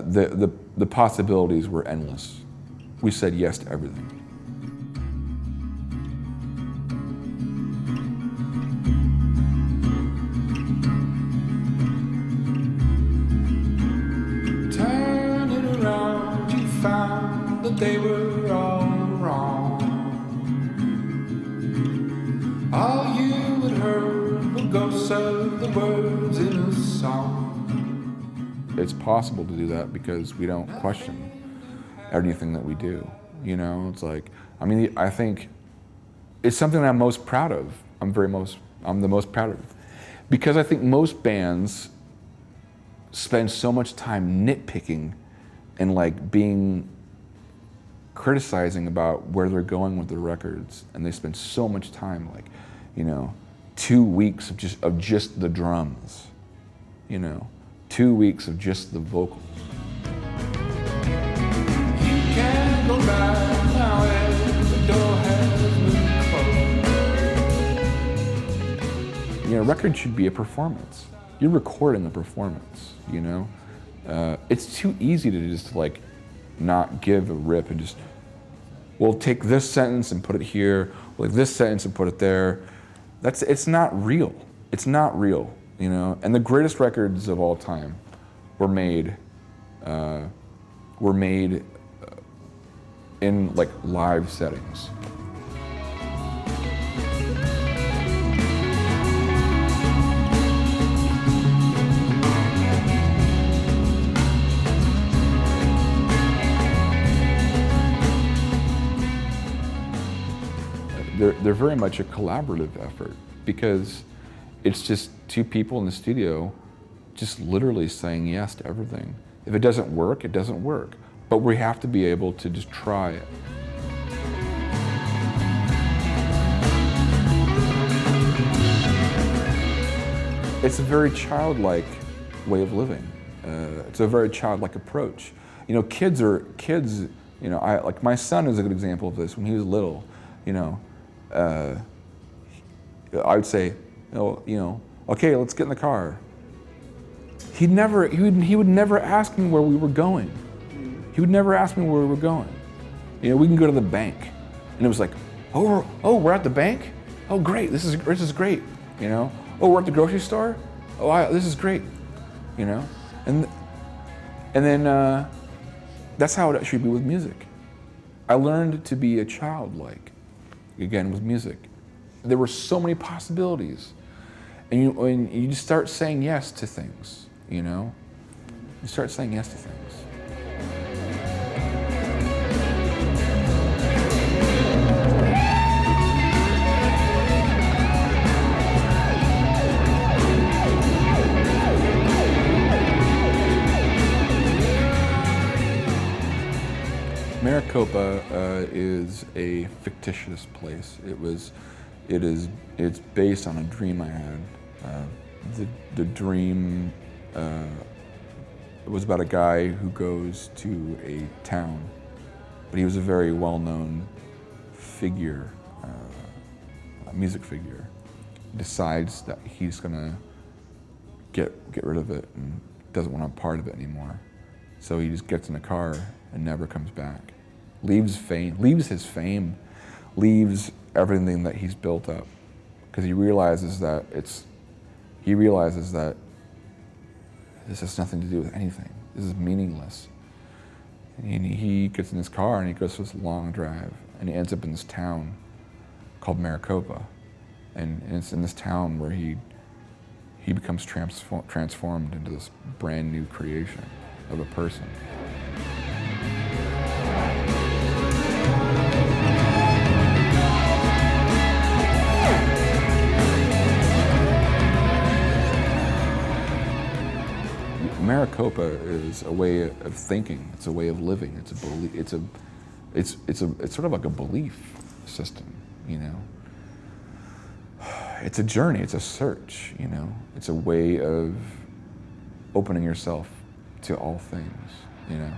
The possibilities were endless. We said yes to everything. Turning around, you found that they were all wrong. All you had heard were ghosts of the words in a song. It's possible to do that because we don't question anything that we do. You know, it's like, I mean, I think it's something that I'm most proud of. I'm the most proud of. Because I think most bands spend so much time nitpicking and like criticizing about where they're going with their records. And they spend so much time like, you know, 2 weeks of just the drums, you know, 2 weeks of just the vocals. You can't go back now as the door has been closed. You know, a record should be a performance. You're recording a performance, you know? It's too easy to just like not give a rip and just, we'll take this sentence and put it here, we'll take this sentence and put it there. It's not real. It's not real, you know? And the greatest records of all time were made in like live settings. They're very much a collaborative effort because it's just two people in the studio just literally saying yes to everything. If it doesn't work, it doesn't work. But we have to be able to just try it. It's a very childlike way of living. It's a very childlike approach. You know, kids, you know, like my son is a good example of this. When he was little, you know, I would say, you know, okay, let's get in the car. He would never ask me where we were going. He would never ask me where we were going. You know, we can go to the bank, and it was like, oh, we're at the bank. Oh, great, this is great. You know, oh, we're at the grocery store. Oh, this is great. You know, and then that's how it should be with music. I learned to be a childlike, again, with music. There were so many possibilities. And you just start saying yes to things, you know? You start saying yes to things. Maraqopa is a fictitious place. It's based on a dream I had. The dream was about a guy who goes to a town, but he was a very well-known figure, a music figure. Decides that he's gonna get rid of it and doesn't want a part of it anymore. So he just gets in a car and never comes back. Leaves his fame, leaves everything that he's built up, because he realizes that this has nothing to do with anything. This is meaningless. And he gets in his car and he goes for this long drive, and he ends up in this town called Maraqopa, and it's in this town where he becomes transformed into this brand new creation of a person. Maraqopa is a way of thinking. It's a way of living. It's a belief. It's sort of like a belief system, you know. It's a journey. It's a search, you know. It's a way of opening yourself to all things, you know.